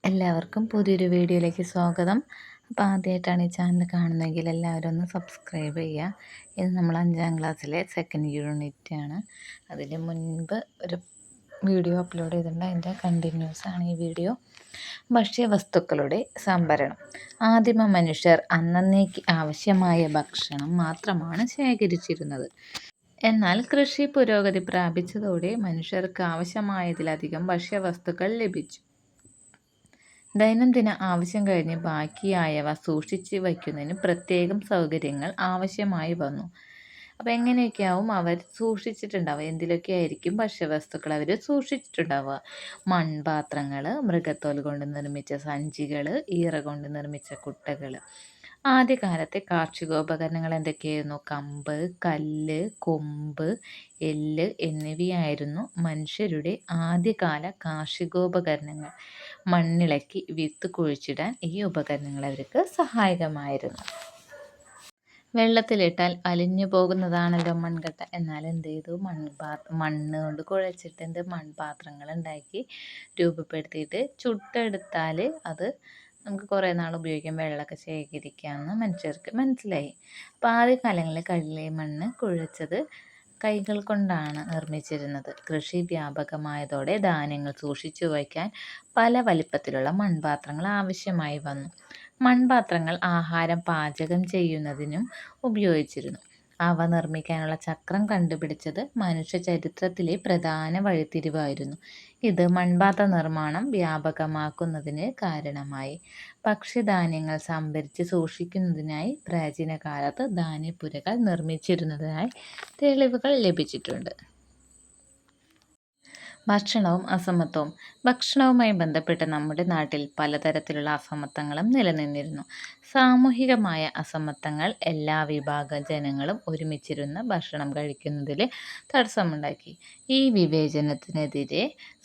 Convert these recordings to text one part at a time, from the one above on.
എല്ലാവർക്കും പുതിയൊരു വീഡിയോയിലേക്ക് സ്വാഗതം. അപ്പോൾ ആദ്യമായിട്ടാണ് ഈ ചാനൽ കാണുന്നതെങ്കിൽ എല്ലാവരും ഒന്ന് സബ്സ്ക്രൈബ് ചെയ്യുക. ഇത് നമ്മൾ 5ാം ക്ലാസ്സിലെ സെക്കൻഡ് യൂണിറ്റാണ്. അതിന് മുൻപ് ഒരു വീഡിയോ അപ്ലോഡ് ചെയ്തിട്ടുണ്ട്. അതിൻ്റെ കണ്ടിന്യൂസ് ആണ് ഈ വീഡിയോ. ഭക്ഷ്യവസ്തുക്കളുടെ സംഭരണം. ആദിമ മനുഷ്യർ അന്നന്നേക്ക് ആവശ്യമായ ഭക്ഷണം മാത്രമാണ് ശേഖരിച്ചിരുന്നത്. എന്നാൽ കൃഷി പുരോഗതി പ്രാപിച്ചതോടെ മനുഷ്യർക്ക് ആവശ്യമായതിലധികം ഭക്ഷ്യവസ്തുക്കൾ ലഭിച്ചു. ദൈനംദിന ആവശ്യം കഴിഞ്ഞ് ബാക്കിയായവ സൂക്ഷിച്ച് വയ്ക്കുന്നതിന് പ്രത്യേകം സൗകര്യങ്ങൾ ആവശ്യമായി വന്നു. അപ്പോൾ എങ്ങനെയൊക്കെയാവും അവർ സൂക്ഷിച്ചിട്ടുണ്ടാവുക? എന്തിലൊക്കെ ആയിരിക്കും ഭക്ഷ്യവസ്തുക്കൾ അവർ സൂക്ഷിച്ചിട്ടുണ്ടാവുക? മൺപാത്രങ്ങൾ, മൃഗത്തോൽ കൊണ്ട് നിർമ്മിച്ച സഞ്ചികൾ, ഈറ കൊണ്ട് നിർമ്മിച്ച കുട്ടകൾ. ആദ്യകാലത്തെ കാർഷികോപകരണങ്ങൾ എന്തൊക്കെയായിരുന്നു? കമ്പ്, കല്ല്, കൊമ്പ്, എല്ല് എന്നിവയായിരുന്നു മനുഷ്യരുടെ ആദ്യകാല കാർഷികോപകരണങ്ങൾ. മണ്ണിളക്കി വിത്ത് കുഴിച്ചിടാൻ ഈ ഉപകരണങ്ങൾ അവർക്ക് സഹായകമായിരുന്നു. വെള്ളത്തിലിട്ടാൽ അലിഞ്ഞു പോകുന്നതാണല്ലോ മൺകട്ട. എന്നാൽ എന്ത് ചെയ്തു? മണ്ണ് കൊണ്ട് കുഴച്ചിട്ട് മൺപാത്രങ്ങൾ ഉണ്ടാക്കി രൂപപ്പെടുത്തിയിട്ട് ചുട്ടെടുത്താൽ അത് നമുക്ക് കുറേ നാൾ ഉപയോഗിക്കാം, വെള്ളമൊക്കെ ശേഖരിക്കാമെന്ന് മനുഷ്യർക്ക് മനസ്സിലായി. അപ്പോൾ ആദ്യകാലങ്ങളിൽ കല്ല് മണ്ണ് കുഴച്ചത് കൈകൾ കൊണ്ടാണ് നിർമ്മിച്ചിരുന്നത്. കൃഷി വ്യാപകമായതോടെ ധാന്യങ്ങൾ സൂക്ഷിച്ചു വയ്ക്കാൻ പല വലിപ്പത്തിലുള്ള മൺപാത്രങ്ങൾ ആവശ്യമായി വന്നു. മൺപാത്രങ്ങൾ ആഹാരം പാചകം ചെയ്യുന്നതിനും ഉപയോഗിച്ചിരുന്നു. അവ നിർമ്മിക്കാനുള്ള ചക്രം കണ്ടുപിടിച്ചത് മനുഷ്യ ചരിത്രത്തിലെ പ്രധാന വഴിത്തിരിവായിരുന്നു. ഇത് മൺപാത്ര നിർമ്മാണം വ്യാപകമാക്കുന്നതിന് കാരണമായി. ഭക്ഷ്യധാന്യങ്ങൾ സംഭരിച്ച് സൂക്ഷിക്കുന്നതിനായി പ്രാചീന കാലത്ത് ധാന്യപ്പുരകൾ നിർമ്മിച്ചിരുന്നതായി തെളിവുകൾ ലഭിച്ചിട്ടുണ്ട്. ഭക്ഷണവും അസമത്വവും. ഭക്ഷണവുമായി ബന്ധപ്പെട്ട് നമ്മുടെ നാട്ടിൽ പലതരത്തിലുള്ള അസമത്വങ്ങളും നിലനിന്നിരുന്നു. സാമൂഹികമായ അസമത്വങ്ങൾ എല്ലാ വിഭാഗ ജനങ്ങളും ഒരുമിച്ചിരുന്ന് ഭക്ഷണം കഴിക്കുന്നതിൽ തടസ്സമുണ്ടാക്കി. ഈ വിവേചനത്തിനെതിരെ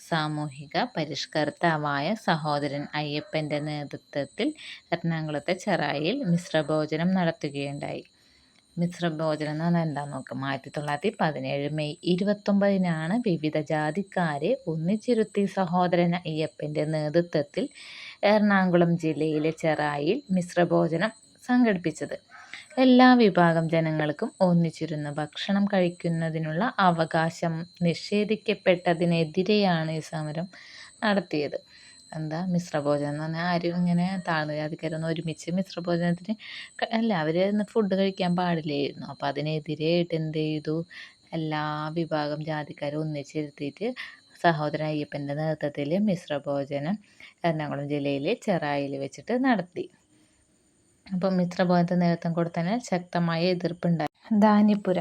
സാമൂഹിക പരിഷ്കർത്താവായ സഹോദരൻ അയ്യപ്പൻ്റെ നേതൃത്വത്തിൽ എറണാകുളത്തെ ചെറായിൽ മിശ്രഭോജനം നടത്തുകയുണ്ടായി. മിശ്രഭോജനം എന്ന് പറഞ്ഞാൽ എന്താണെന്ന് നോക്കാം. 1917 മെയ് 29 വിവിധ ജാതിക്കാരെ ഒന്നിച്ചിരുത്തി സഹോദരൻ അയ്യപ്പൻ്റെ നേതൃത്വത്തിൽ എറണാകുളം ജില്ലയിലെ ചെറായിൽ മിശ്രഭോജനം സംഘടിപ്പിച്ചത്. എല്ലാ വിഭാഗം ജനങ്ങൾക്കും ഒന്നിച്ചിരുന്ന് ഭക്ഷണം കഴിക്കുന്നതിനുള്ള അവകാശം നിഷേധിക്കപ്പെട്ടതിനെതിരെയാണ് ഈ സമരം നടത്തിയത്. മിശ്രഭോജനം എന്ന് പറഞ്ഞാൽ ആരും ഇങ്ങനെ താഴ്ന്ന ജാതിക്കാരൊന്നും ഒരുമിച്ച് മിശ്രഭോജനത്തിന് അവർ ഫുഡ് കഴിക്കാൻ പാടില്ലായിരുന്നു. അപ്പോൾ അതിനെതിരെയായിട്ട് എന്ത് ചെയ്തു? എല്ലാ വിഭാഗം ജാതിക്കാരും ഒന്നിച്ചിരുത്തിയിട്ട് സഹോദരൻ അയ്യപ്പൻ്റെ നേതൃത്വത്തിൽ മിശ്രഭോജനം എറണാകുളം ജില്ലയിലെ ചെറായിൽ വെച്ചിട്ട് നടത്തി. അപ്പം മിശ്രഭോജനത്തിന് നേതൃത്വം കൊടുത്തതിനാൽ ശക്തമായ എതിർപ്പുണ്ടായി. ധാന്യപ്പുര.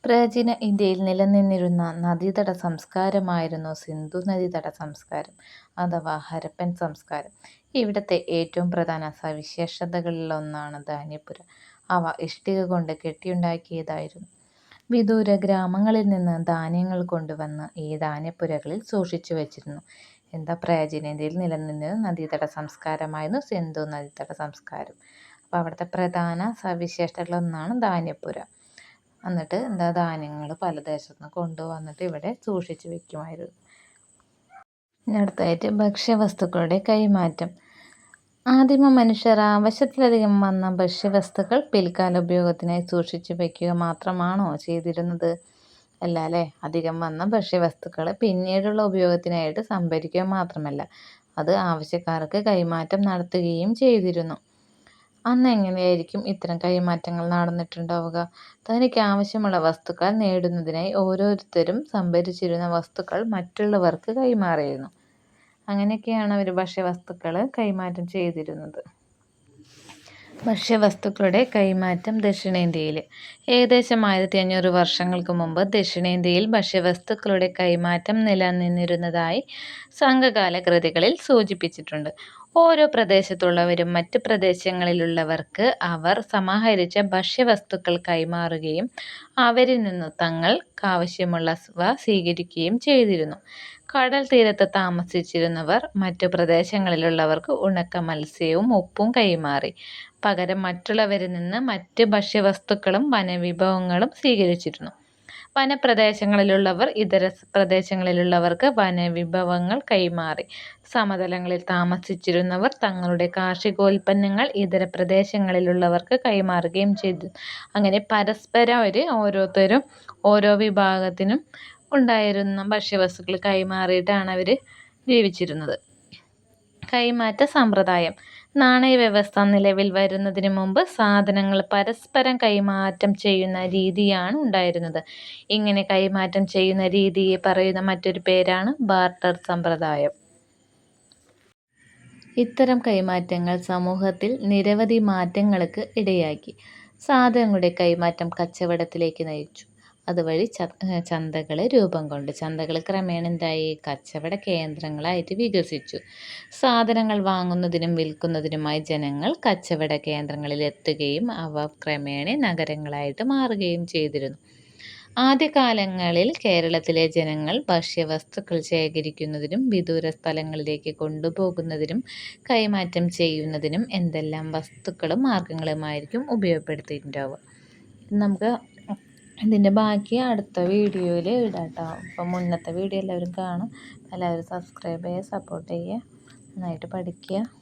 പ്രാചീന ഇന്ത്യയിൽ നിലനിന്നിരുന്ന നദീതട സംസ്കാരമായിരുന്നു സിന്ധു നദീതട സംസ്കാരം അഥവാ ഹരപ്പൻ സംസ്കാരം. ഇവിടുത്തെ ഏറ്റവും പ്രധാന സവിശേഷതകളിലൊന്നാണ് ധാന്യപ്പുര. അവ ഇഷ്ടിക കൊണ്ട് കെട്ടിയുണ്ടാക്കിയതായിരുന്നു. വിദൂര ഗ്രാമങ്ങളിൽ നിന്ന് ധാന്യങ്ങൾ കൊണ്ടുവന്ന് ഈ ധാന്യപ്പുരകളിൽ സൂക്ഷിച്ചു വച്ചിരുന്നു. പ്രാചീന ഇന്ത്യയിൽ നിലനിന്നിരുന്ന നദീതട സംസ്കാരമായിരുന്നു സിന്ധു നദീതട സംസ്കാരം. അപ്പോൾ അവിടുത്തെ പ്രധാന സവിശേഷതകളിലൊന്നാണ് ധാന്യപ്പുര. എന്നിട്ട് ധാന്യങ്ങൾ പല ദേശത്തു നിന്ന് കൊണ്ടുവന്നിട്ട് ഇവിടെ സൂക്ഷിച്ചു വയ്ക്കുമായിരുന്നു. അടുത്തായിട്ട് ഭക്ഷ്യവസ്തുക്കളുടെ കൈമാറ്റം. ആദിമ മനുഷ്യർ ആവശ്യത്തിലധികം വന്ന ഭക്ഷ്യവസ്തുക്കൾ പിൽക്കാല ഉപയോഗത്തിനായി സൂക്ഷിച്ചു വയ്ക്കുക മാത്രമാണോ ചെയ്തിരുന്നത്? അല്ല അല്ലേ. അധികം വന്ന ഭക്ഷ്യവസ്തുക്കൾ പിന്നീടുള്ള ഉപയോഗത്തിനായിട്ട് സംഭരിക്കുക മാത്രമല്ല, അത് ആവശ്യക്കാർക്ക് കൈമാറ്റം നടത്തുകയും ചെയ്തിരുന്നു. അന്ന് എങ്ങനെയായിരിക്കും ഇത്തരം കൈമാറ്റങ്ങൾ നടന്നിട്ടുണ്ടാവുക? തനിക്ക് ആവശ്യമുള്ള വസ്തുക്കൾ നേടുന്നതിനായി ഓരോരുത്തരും സംഭരിച്ചിരുന്ന വസ്തുക്കൾ മറ്റുള്ളവർക്ക് കൈമാറിയിരുന്നു. അങ്ങനെയൊക്കെയാണ് അവർ ഭക്ഷ്യവസ്തുക്കൾ കൈമാറ്റം ചെയ്തിരുന്നത്. ഭക്ഷ്യവസ്തുക്കളുടെ കൈമാറ്റം ദക്ഷിണേന്ത്യയിൽ. ഏകദേശം 1500 വർഷങ്ങൾക്ക് മുമ്പ് ദക്ഷിണേന്ത്യയിൽ ഭക്ഷ്യവസ്തുക്കളുടെ കൈമാറ്റം നിലനിന്നിരുന്നതായി സംഘകാല കൃതികളിൽ സൂചിപ്പിച്ചിട്ടുണ്ട്. ഓരോ പ്രദേശത്തുള്ളവരും മറ്റ് പ്രദേശങ്ങളിലുള്ളവർക്ക് അവർ സമാഹരിച്ച ഭക്ഷ്യവസ്തുക്കൾ കൈമാറുകയും അവരിൽ നിന്ന് തങ്ങൾക്കാവശ്യമുള്ളവ സ്വീകരിക്കുകയും ചെയ്തിരുന്നു. കടൽ തീരത്ത് താമസിച്ചിരുന്നവർ മറ്റു പ്രദേശങ്ങളിലുള്ളവർക്ക് ഉണക്ക മത്സ്യവും ഉപ്പും കൈമാറി. പകരം മറ്റുള്ളവരിൽ നിന്ന് മറ്റ് ഭക്ഷ്യവസ്തുക്കളും വനവിഭവങ്ങളും സ്വീകരിച്ചിരുന്നു. വനപ്രദേശങ്ങളിലുള്ളവർ ഇതര പ്രദേശങ്ങളിലുള്ളവർക്ക് വനവിഭവങ്ങൾ കൈമാറി. സമതലങ്ങളിൽ താമസിച്ചിരുന്നവർ തങ്ങളുടെ കാർഷികോൽപ്പന്നങ്ങൾ ഇതര പ്രദേശങ്ങളിലുള്ളവർക്ക് കൈമാറുകയും ചെയ്തു. അങ്ങനെ പരസ്പരം ഓരോരുത്തരും ഓരോ വിഭാഗത്തിനും ഉണ്ടായിരുന്ന ഭക്ഷ്യവസ്തുക്കൾ കൈമാറിയിട്ടാണ് അവർ ജീവിച്ചിരുന്നത്. കൈമാറ്റ സമ്പ്രദായം. നാണയവ്യവസ്ഥ നിലവിൽ വരുന്നതിന് മുമ്പ് സാധനങ്ങൾ പരസ്പരം കൈമാറ്റം ചെയ്യുന്ന രീതിയാണ് ഉണ്ടായിരുന്നത്. ഇങ്ങനെ കൈമാറ്റം ചെയ്യുന്ന രീതിയെ പറയുന്ന മറ്റൊരു പേരാണ് ബാർട്ടർ സമ്പ്രദായം. ഇത്തരം കൈമാറ്റങ്ങൾ സമൂഹത്തിൽ നിരവധി മാറ്റങ്ങൾക്ക് ഇടയാക്കി. സാധനങ്ങളുടെ കൈമാറ്റം കച്ചവടത്തിലേക്ക് നയിച്ചു. അതുവഴി ചന്തകൾ രൂപം കൊണ്ടു. ചന്തകൾ ക്രമേണ എന്തായി? കച്ചവട കേന്ദ്രങ്ങളായിട്ട് വികസിച്ചു. സാധനങ്ങൾ വാങ്ങുന്നതിനും വിൽക്കുന്നതിനുമായി ജനങ്ങൾ കച്ചവട കേന്ദ്രങ്ങളിൽ എത്തുകയും അവ ക്രമേണ നഗരങ്ങളായിട്ട് മാറുകയും ചെയ്തിരുന്നു. ആദ്യകാലങ്ങളിൽ കേരളത്തിലെ ജനങ്ങൾ ഭക്ഷ്യവസ്തുക്കൾ ശേഖരിക്കുന്നതിനും വിദൂര സ്ഥലങ്ങളിലേക്ക് കൊണ്ടുപോകുന്നതിനും കൈമാറ്റം ചെയ്യുന്നതിനും എന്തെല്ലാം വസ്തുക്കളും മാർഗങ്ങളുമായിരിക്കും ഉപയോഗപ്പെടുത്തിയിട്ടുണ്ടാവുക. നമുക്ക് ഇതിൻ്റെ ബാക്കി അടുത്ത വീഡിയോയിൽ ഇടാം കേട്ടോ. അപ്പോൾ മുന്നത്തെ വീഡിയോ എല്ലാവരും കാണും. എല്ലാവരും സബ്സ്ക്രൈബ് ചെയ്യുക, സപ്പോർട്ട് ചെയ്യുക, നന്നായിട്ട് പഠിക്കുക.